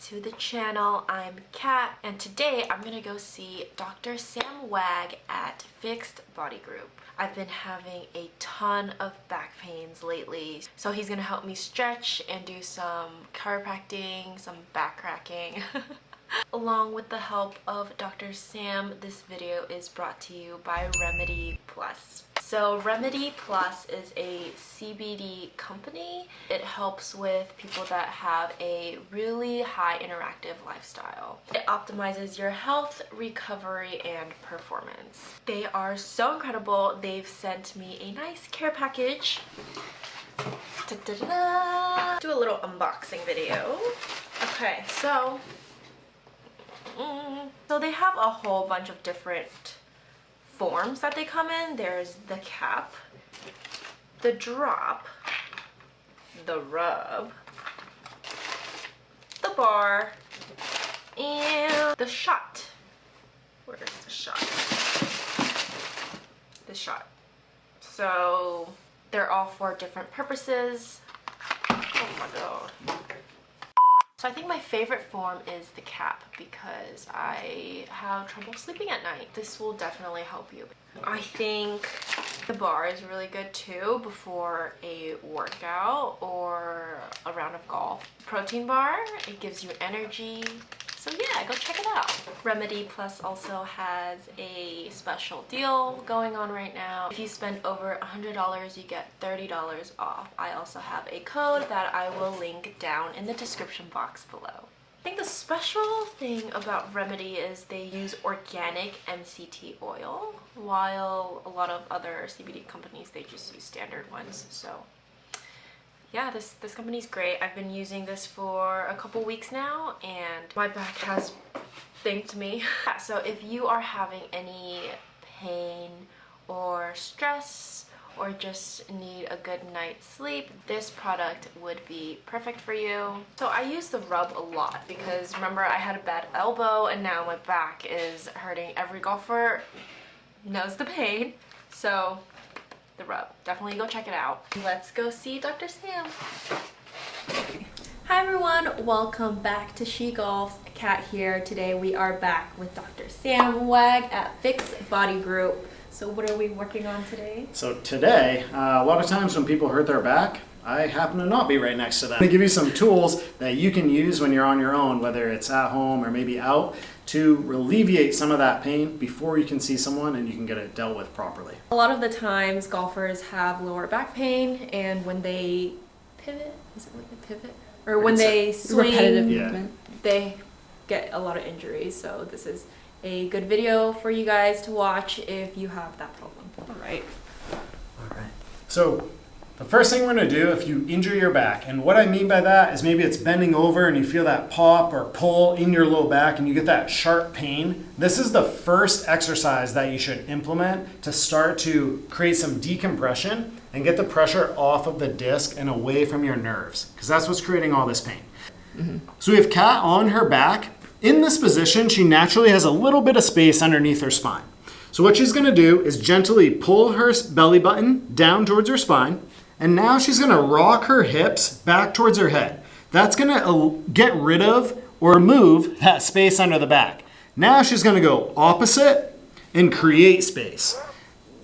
to the channel. I'm Kat, and today I'm gonna go see Dr. Sam Wag at Fixed Body Group. I've been having a ton of back pains lately, so he's gonna help me stretch and do some chiropractic, some back cracking. Along with the help of Dr. Sam, this video is brought to you by Remedy Plus. So Remedy Plus is a CBD company. It helps with people that have a really high interactive lifestyle. It optimizes your health, recovery, and performance. They are so incredible. They've sent me a nice care package. Da-da-da-da. Do a little unboxing video. Okay, so they have a whole bunch of different forms that they come in. There's the cap, the drop, the rub, the bar, and the shot. Where's the shot? The shot. So they're all for different purposes. Oh my god. So I think my favorite form is the cap because I have trouble sleeping at night. This will definitely help you. I think the bar is really good too before a workout or a round of golf. Protein bar, it gives you energy. So yeah, go check it out. Remedy Plus also has a special deal going on right now. If you spend over $100, you get $30 off. I also have a code that I will link down in the description box below. I think the special thing about Remedy is they use organic MCT oil, while a lot of other CBD companies, they just use standard ones. So yeah, this company's great. I've been using this for a couple weeks now and my back has thanked me. So if you are having any pain or stress or just need a good night's sleep, this product would be perfect for you. So I use the rub a lot because remember I had a bad elbow and now my back is hurting. Every golfer knows the pain. So the rub. Definitely go check it out. Let's go see Dr. Sam. Hi everyone, welcome back to Shee Golf's. Kat here. Today we are back with Dr. Sam Wag at Fixed Body Group. So what are we working on today? So today, a lot of times when people hurt their back, I happen to not be right next to them. I'm gonna give you some tools that you can use when you're on your own, whether it's at home or maybe out, to alleviate some of that pain before you can see someone and you can get it dealt with properly. A lot of the times golfers have lower back pain, and when they pivot, is it like a pivot? Or when they swing, repetitive movement, they get a lot of injuries. So this is a good video for you guys to watch if you have that problem. All right. So the first thing we're gonna do if you injure your back, and what I mean by that is maybe it's bending over and you feel that pop or pull in your low back and you get that sharp pain, this is the first exercise that you should implement to start to create some decompression and get the pressure off of the disc and away from your nerves, because that's what's creating all this pain. So we have Kat on her back. In this position, she naturally has a little bit of space underneath her spine. So what she's gonna do is gently pull her belly button down towards her spine, and now she's gonna rock her hips back towards her head. That's gonna get rid of or remove that space under the back. Now she's gonna go opposite and create space.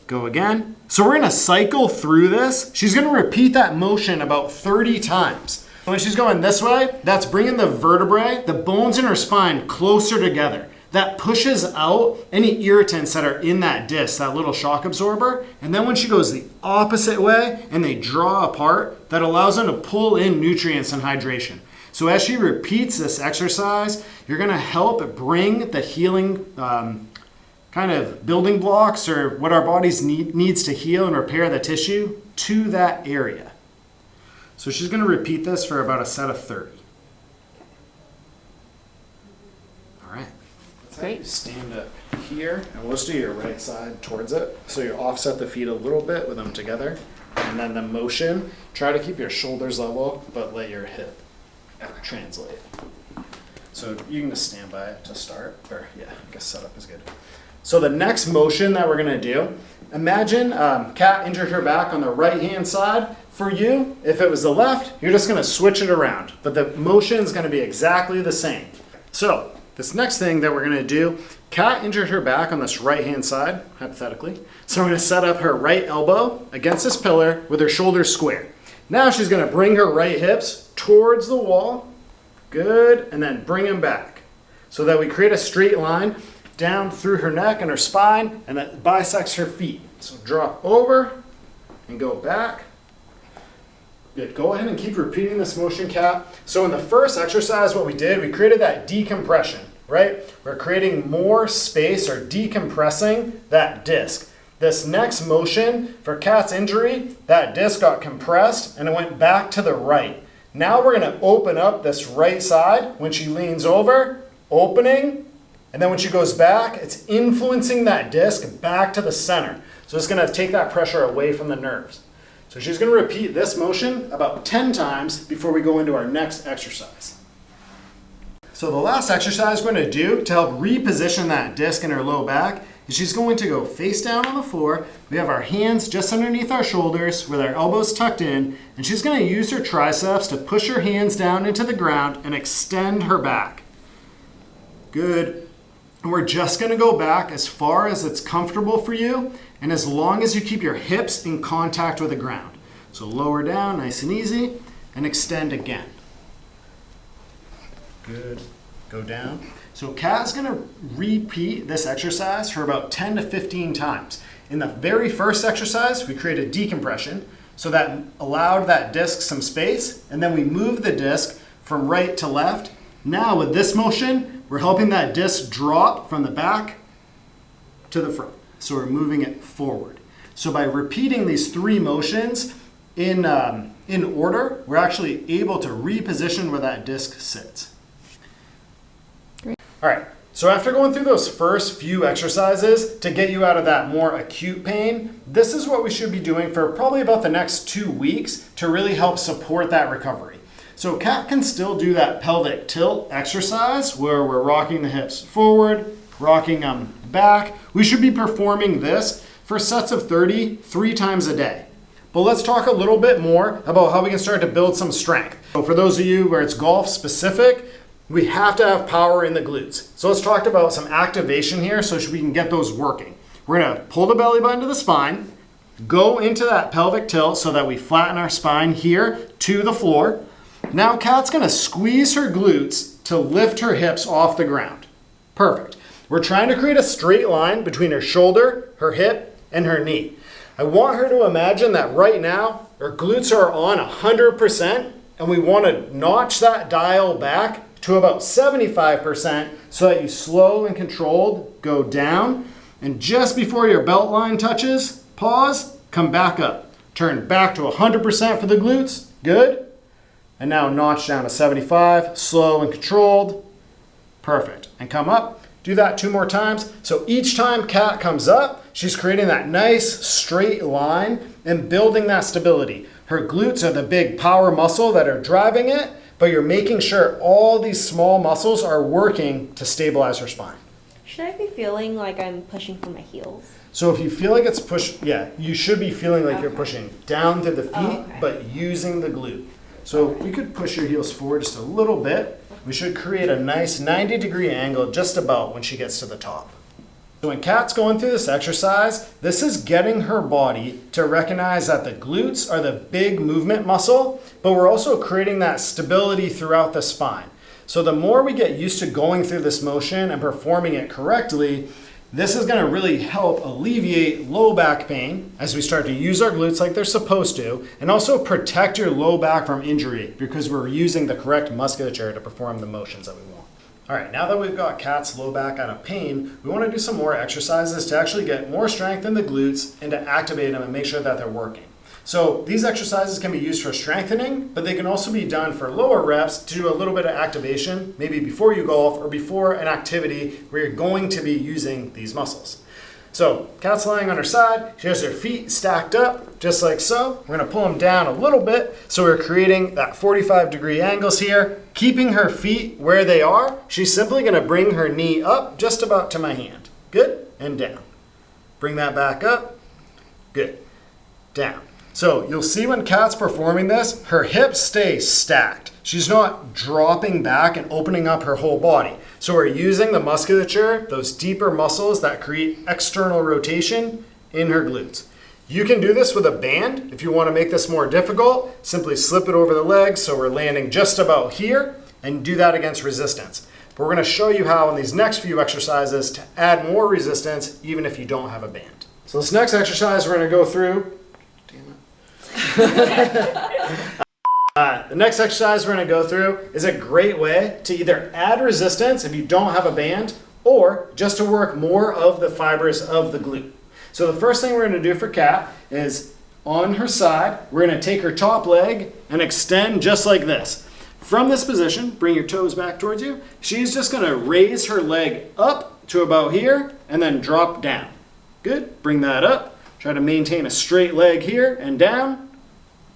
Go again. So we're gonna cycle through this. She's gonna repeat that motion about 30 times. When she's going this way, that's bringing the vertebrae, the bones in her spine closer together. That pushes out any irritants that are in that disc, that little shock absorber. And then when she goes the opposite way and they draw apart, that allows them to pull in nutrients and hydration. So as she repeats this exercise, you're gonna help bring the healing kind of building blocks or what our bodies needs to heal and repair the tissue to that area. So she's gonna repeat this for about a set of 30. All right. Great. Stand up here, and let's do your right side towards it. So you offset the feet a little bit with them together. And then the motion, try to keep your shoulders level, but let your hip translate. So you can just stand by it to start, or yeah, I guess setup is good. So the next motion that we're gonna do Imagine Kat injured her back on the right-hand side. For you, if it was the left, you're just gonna switch it around, but the motion is gonna be exactly the same. So this next thing that we're gonna do, Kat injured her back on this right-hand side, hypothetically. So we're gonna set up her right elbow against this pillar with her shoulders square. Now she's gonna bring her right hips towards the wall, good, and then bring them back. So that we create a straight line down through her neck and her spine, and that bisects her feet. So drop over and go back. Good, go ahead and keep repeating this motion, Kat. So in the first exercise, what we did, we created that decompression, right? We're creating more space or decompressing that disc. This next motion for Kat's injury, that disc got compressed and it went back to the right. Now we're gonna open up this right side when she leans over, opening, and then when she goes back, it's influencing that disc back to the center. So it's gonna take that pressure away from the nerves. So she's gonna repeat this motion about 10 times before we go into our next exercise. So the last exercise we're gonna do to help reposition that disc in her low back is she's going to go face down on the floor. We have our hands just underneath our shoulders with our elbows tucked in, and she's gonna use her triceps to push her hands down into the ground and extend her back. Good. And we're just gonna go back as far as it's comfortable for you, and as long as you keep your hips in contact with the ground. So lower down, nice and easy, and extend again. Good, go down. So Kat's gonna repeat this exercise for about 10 to 15 times. In the very first exercise, we created decompression, so that allowed that disc some space, and then we moved the disc from right to left. Now with this motion, we're helping that disc drop from the back to the front. So we're moving it forward. So by repeating these three motions in order, we're actually able to reposition where that disc sits. Great. All right, so after going through those first few exercises to get you out of that more acute pain, this is what we should be doing for probably about the next 2 weeks to really help support that recovery. So Kat can still do that pelvic tilt exercise where we're rocking the hips forward, rocking them back. We should be performing this for sets of 30, 3 times a day. But let's talk a little bit more about how we can start to build some strength. So for those of you where it's golf specific, we have to have power in the glutes. So let's talk about some activation here so we can get those working. We're gonna pull the belly button to the spine, go into that pelvic tilt so that we flatten our spine here to the floor. Now Kat's gonna squeeze her glutes to lift her hips off the ground. Perfect. We're trying to create a straight line between her shoulder, her hip, and her knee. I want her to imagine that right now, her glutes are on 100%, and we want to notch that dial back to about 75% so that you slow and controlled go down. And just before your belt line touches, pause, come back up. Turn back to 100% for the glutes, good. And now notch down to 75, slow and controlled, perfect. And come up. Do that 2 more times. So each time Kat comes up, she's creating that nice straight line and building that stability. Her glutes are the big power muscle that are driving it, but you're making sure all these small muscles are working to stabilize her spine. Should I be feeling like I'm pushing from my heels? So if you feel like it's pushed, yeah, you should be feeling like you're pushing down to the feet, okay. but using the glute. So you could push your heels forward just a little bit. We should create a nice 90-degree angle just about when she gets to the top. So when Kat's going through this exercise, this is getting her body to recognize that the glutes are the big movement muscle, but we're also creating that stability throughout the spine. So the more we get used to going through this motion and performing it correctly, this is going to really help alleviate low back pain as we start to use our glutes like they're supposed to, and also protect your low back from injury because we're using the correct musculature to perform the motions that we want. All right, now that we've got Kat's low back out of pain, we want to do some more exercises to actually get more strength in the glutes and to activate them and make sure that they're working. So these exercises can be used for strengthening, but they can also be done for lower reps to do a little bit of activation, maybe before you golf or before an activity where you're going to be using these muscles. So Kat's lying on her side, she has her feet stacked up, just like so. We're gonna pull them down a little bit, so we're creating that 45-degree angles here, keeping her feet where they are. She's simply gonna bring her knee up just about to my hand. Good, and down. Bring that back up, Good. Down. So you'll see when Kat's performing this, her hips stay stacked. She's not dropping back and opening up her whole body. So we're using the musculature, those deeper muscles that create external rotation in her glutes. You can do this with a band. If you want to make this more difficult, simply slip it over the legs so we're landing just about here, and do that against resistance. But we're going to show you how in these next few exercises to add more resistance even if you don't have a band. So this next exercise we're going to go through, the next exercise we're going to go through is a great way to either add resistance if you don't have a band, or just to work more of the fibers of the glute. So the first thing we're going to do for Kat is on her side, we're going to take her top leg and extend just like this. From this position, bring your toes back towards you. She's just going to raise her leg up to about here and then drop down. Good. Bring that up. Try to maintain a straight leg here and down.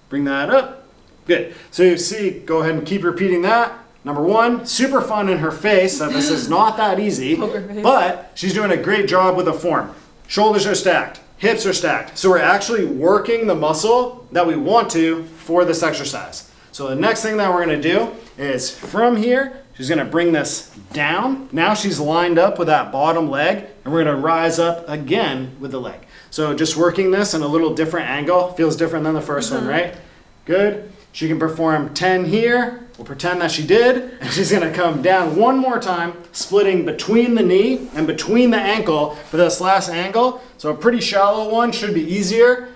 Bring that up. Good. So you see, go ahead and keep repeating that. Number one, super fun in her face. This is not that easy, but she's doing a great job with the form. Shoulders are stacked. Hips are stacked. So we're actually working the muscle that we want to for this exercise. So the next thing that we're going to do is from here, she's going to bring this down. Now she's lined up with that bottom leg, and we're going to rise up again with the leg. So just working this in a little different angle. Feels different than the first one, right? Good. She can perform 10 here. We'll pretend that she did. And she's going to come down one more time, splitting between the knee and between the ankle for this last angle. So a pretty shallow one should be easier.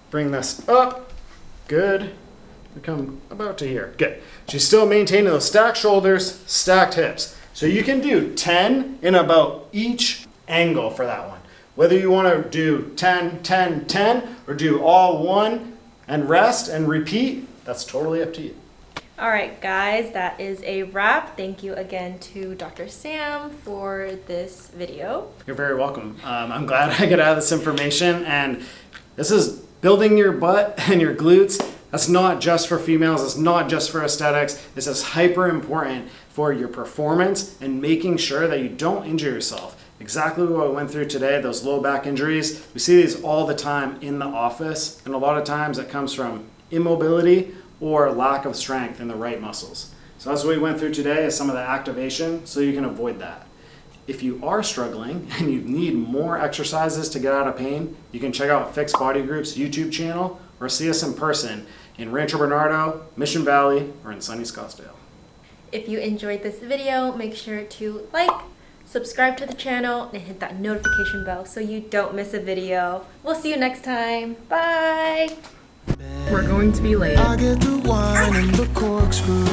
Bring this up. Good. We come about to here. Good. She's still maintaining those stacked shoulders, stacked hips. So you can do 10 in about each angle for that one. Whether you want to do 10, 10, 10, or do all one and rest and repeat, that's totally up to you. All right, guys, that is a wrap. Thank you again to Dr. Sam for this video. You're very welcome. I'm glad I could add this information, and this is building your butt and your glutes. That's not just for females. It's not just for aesthetics. This is hyper important for your performance and making sure that you don't injure yourself. Exactly what we went through today, those low back injuries. We see these all the time in the office, and a lot of times it comes from immobility or lack of strength in the right muscles. So that's what we went through today, is some of the activation, so you can avoid that. If you are struggling and you need more exercises to get out of pain, you can check out Fixed Body Group's YouTube channel or see us in person in Rancho Bernardo, Mission Valley, or in sunny Scottsdale. If you enjoyed this video, make sure to like, subscribe to the channel, and hit that notification bell so you don't miss a video. We'll see you next time. Bye! We're going to be late. I get the wine and the corkscrew.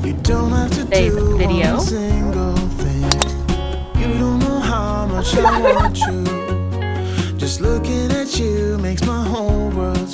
You don't have to Today's do video. one single thing. You don't know how much I want you. Just looking at you makes my whole world